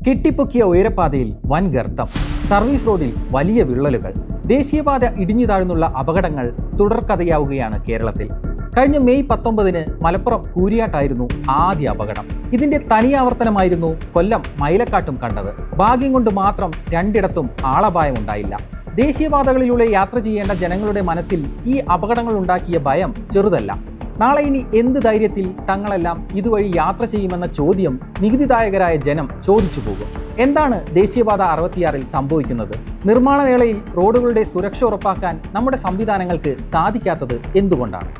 കെട്ടിപ്പൊക്കിയ ഉയരപ്പാതയിൽ വൻ ഗർത്തം, സർവീസ് റോഡിൽ വലിയ വിള്ളലുകൾ, ദേശീയപാത ഇടിഞ്ഞു താഴ്ന്നുള്ള അപകടങ്ങൾ തുടർക്കഥയാവുകയാണ് കേരളത്തിൽ. കഴിഞ്ഞ മെയ് 19 മലപ്പുറം കൂരിയാട്ടായിരുന്നു ആദ്യ അപകടം. ഇതിന്റെ തനിയാവർത്തനമായിരുന്നു കൊല്ലം മൈലക്കാട്ടും കണ്ടത്. ഭാഗ്യം കൊണ്ട് മാത്രം രണ്ടിടത്തും ആളപായമുണ്ടായില്ല. ദേശീയപാതകളിലൂടെ യാത്ര ചെയ്യേണ്ട ജനങ്ങളുടെ മനസ്സിൽ ഈ അപകടങ്ങൾ ഉണ്ടാക്കിയ ഭയം ചെറുതല്ല. നാളെ ഇനി എന്ത് ധൈര്യത്തിൽ തങ്ങളെല്ലാം ഇതുവഴി യാത്ര ചെയ്യുമെന്ന ചോദ്യം നികുതിദായകരായ ജനം ചോദിച്ചു പോകും. എന്താണ് ദേശീയപാത 66 സംഭവിക്കുന്നത്? നിർമ്മാണ വേളയിൽ റോഡുകളുടെ സുരക്ഷ ഉറപ്പാക്കാൻ നമ്മുടെ സംവിധാനങ്ങൾക്ക് സാധിക്കാത്തത് എന്തുകൊണ്ടാണ്?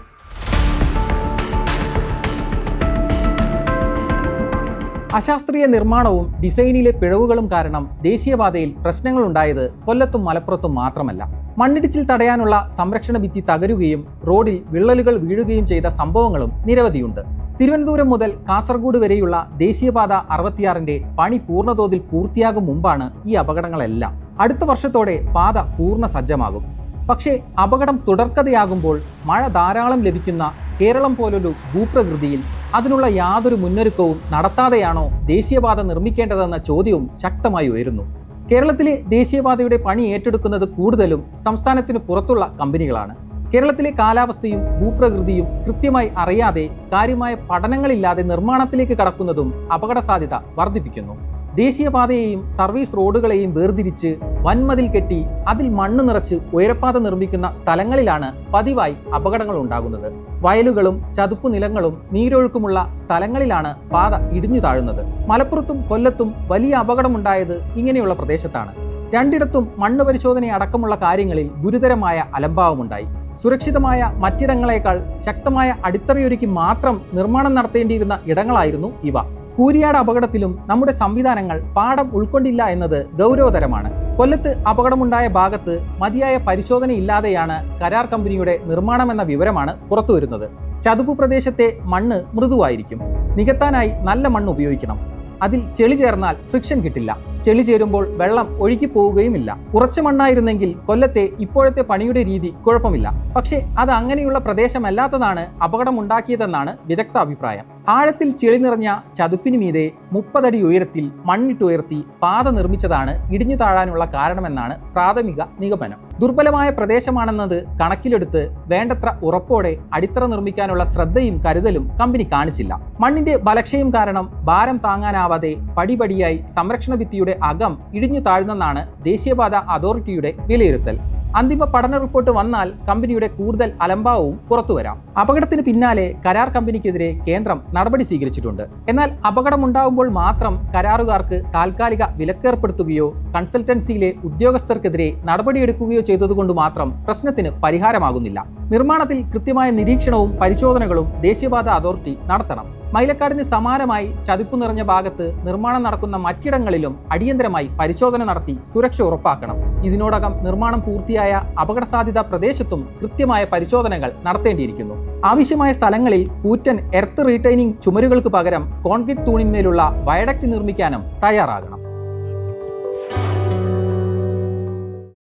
അശാസ്ത്രീയ നിർമ്മാണവും ഡിസൈനിലെ പിഴവുകളും കാരണം ദേശീയപാതയിൽ പ്രശ്നങ്ങളുണ്ടായത് കൊല്ലത്തും മലപ്പുറത്തും മാത്രമല്ല. മണ്ണിടിച്ചിൽ തടയാനുള്ള സംരക്ഷണ ഭിത്തി തകരുകയും റോഡിൽ വിള്ളലുകൾ വീഴുകയും ചെയ്ത സംഭവങ്ങളും നിരവധിയുണ്ട്. തിരുവനന്തപുരം മുതൽ കാസർഗോഡ് വരെയുള്ള ദേശീയപാത 66 പണി പൂർണ്ണതോതിൽ പൂർത്തിയാകും മുമ്പാണ് ഈ അപകടങ്ങളെല്ലാം. അടുത്ത വർഷത്തോടെ പാത പൂർണ്ണ സജ്ജമാകും. പക്ഷേ അപകടം തുടർക്കഥയാകുമ്പോൾ മഴ ധാരാളം ലഭിക്കുന്ന കേരളം പോലൊരു ഭൂപ്രകൃതിയിൽ അതിനുള്ള യാതൊരു മുന്നൊരുക്കവും നടത്താതെയാണോ ദേശീയപാത നിർമ്മിക്കേണ്ടതെന്ന ചോദ്യവും ശക്തമായി ഉയരുന്നു. കേരളത്തിലെ ദേശീയപാതയുടെ പണി ഏറ്റെടുക്കുന്നത് കൂടുതലും സംസ്ഥാനത്തിന് പുറത്തുള്ള കമ്പനികളാണ്. കേരളത്തിലെ കാലാവസ്ഥയും ഭൂപ്രകൃതിയും കൃത്യമായി അറിയാതെ കാര്യമായ പഠനങ്ങളില്ലാതെ നിർമ്മാണത്തിലേക്ക് കടക്കുന്നതും അപകട സാധ്യത വർദ്ധിപ്പിക്കുന്നു. ദേശീയപാതയെയും സർവീസ് റോഡുകളെയും വേർതിരിച്ച് വൻമതിൽ കെട്ടി അതിൽ മണ്ണ് നിറച്ച് ഉയരപ്പാത നിർമ്മിക്കുന്ന സ്ഥലങ്ങളിലാണ് പതിവായി അപകടങ്ങൾ ഉണ്ടാകുന്നത്. വയലുകളും ചതുപ്പു നിലങ്ങളും നീരൊഴുക്കുമുള്ള സ്ഥലങ്ങളിലാണ് പാത ഇടിഞ്ഞു താഴുന്നത്. മലപ്പുറത്തും കൊല്ലത്തും വലിയ അപകടമുണ്ടായത് ഇങ്ങനെയുള്ള പ്രദേശത്താണ്. രണ്ടിടത്തും മണ്ണ് പരിശോധന അടക്കമുള്ള കാര്യങ്ങളിൽ ഗുരുതരമായ അലംഭാവമുണ്ടായി. സുരക്ഷിതമായ മറ്റിടങ്ങളെക്കാൾ ശക്തമായ അടിത്തറയൊരുക്കി മാത്രം നിർമ്മാണം നടത്തേണ്ടിയിരുന്ന ഇടങ്ങളായിരുന്നു ഇവ. കൂരിയാട് അപകടത്തിലും നമ്മുടെ സംവിധാനങ്ങൾ പാഠം ഉൾക്കൊണ്ടില്ല എന്നത് ഗൗരവതരമാണ്. കൊല്ലത്ത് അപകടമുണ്ടായ ഭാഗത്ത് മതിയായ പരിശോധനയില്ലാതെയാണ് കരാർ കമ്പനിയുടെ നിർമ്മാണമെന്ന വിവരമാണ് പുറത്തുവരുന്നത്. ചതുപ്പ് പ്രദേശത്തെ മണ്ണ് മൃദുവായിരിക്കും. നികത്താനായി നല്ല മണ്ണ് ഉപയോഗിക്കണം. അതിൽ ചെളി ചേർന്നാൽ ഫ്രിക്ഷൻ കിട്ടില്ല. ചെളി ചേരുമ്പോൾ വെള്ളം ഒഴുകിപ്പോവുകയുമില്ല. ഉറച്ച മണ്ണായിരുന്നെങ്കിൽ കൊല്ലത്തെ ഇപ്പോഴത്തെ പണിയുടെ രീതി കുഴപ്പമില്ല. പക്ഷേ അത് അങ്ങനെയുള്ള പ്രദേശമല്ലാത്തതാണ് അപകടമുണ്ടാക്കിയതെന്നാണ് വിദഗ്ധ അഭിപ്രായം. ആഴത്തിൽ ചെളി നിറഞ്ഞ ചതുപ്പിന് മീതെ 30 അടി ഉയരത്തിൽ മണ്ണിട്ടുയർത്തി പാത നിർമ്മിച്ചതാണ് ഇടിഞ്ഞു താഴാനുള്ള കാരണമെന്നാണ് പ്രാഥമിക നിഗമനം. ദുർബലമായ പ്രദേശമാണെന്നത് കണക്കിലെടുത്ത് വേണ്ടത്ര ഉറപ്പോടെ അടിത്തറ നിർമ്മിക്കാനുള്ള ശ്രദ്ധയും കരുതലും കമ്പനി കാണിച്ചില്ല. മണ്ണിന്റെ ബലക്ഷയം കാരണം ഭാരം താങ്ങാനാവാതെ പടിപടിയായി സംരക്ഷണ ഭിത്തിയുടെ അകം ഇടിഞ്ഞു താഴ്ന്നെന്നാണ് ദേശീയപാത അതോറിറ്റിയുടെ വിലയിരുത്തൽ. അന്തിമ പഠന റിപ്പോർട്ട് വന്നാൽ കമ്പനിയുടെ കൂടുതൽ അലംഭാവവും പുറത്തുവരാം. അപകടത്തിന് പിന്നാലെ കരാർ കമ്പനിക്കെതിരെ കേന്ദ്രം നടപടി സ്വീകരിച്ചിട്ടുണ്ട്. എന്നാൽ അപകടമുണ്ടാകുമ്പോൾ മാത്രം കരാറുകാർക്ക് താൽക്കാലിക വിലക്കേർപ്പെടുത്തുകയോ കൺസൾട്ടൻസിയിലെ ഉദ്യോഗസ്ഥർക്കെതിരെ നടപടിയെടുക്കുകയോ ചെയ്തതുകൊണ്ട് മാത്രം പ്രശ്നത്തിന് പരിഹാരമാകുന്നില്ല. നിർമ്മാണത്തിൽ കൃത്യമായ നിരീക്ഷണവും പരിശോധനകളും ദേശീയപാത അതോറിറ്റി നടത്തണം. മൈലക്കാടിന് സമാനമായി ചതുപ്പ് നിറഞ്ഞ ഭാഗത്ത് നിർമ്മാണം നടക്കുന്ന മറ്റിടങ്ങളിലും അടിയന്തരമായി പരിശോധന നടത്തി സുരക്ഷ ഉറപ്പാക്കണം. ഇതിനോടകം നിർമ്മാണം പൂർത്തിയായ അപകട സാധ്യതാ പ്രദേശത്തും കൃത്യമായ പരിശോധനകൾ നടത്തേണ്ടിയിരിക്കുന്നു. ആവശ്യമായ സ്ഥലങ്ങളിൽ കൂറ്റൻ എർത്ത് റീറ്റൈനിങ് ചുമരുകൾക്ക് പകരം കോൺക്രീറ്റ് തൂണിന്മേലുള്ള വയഡക്റ്റ് നിർമ്മിക്കാനും തയ്യാറാകണം.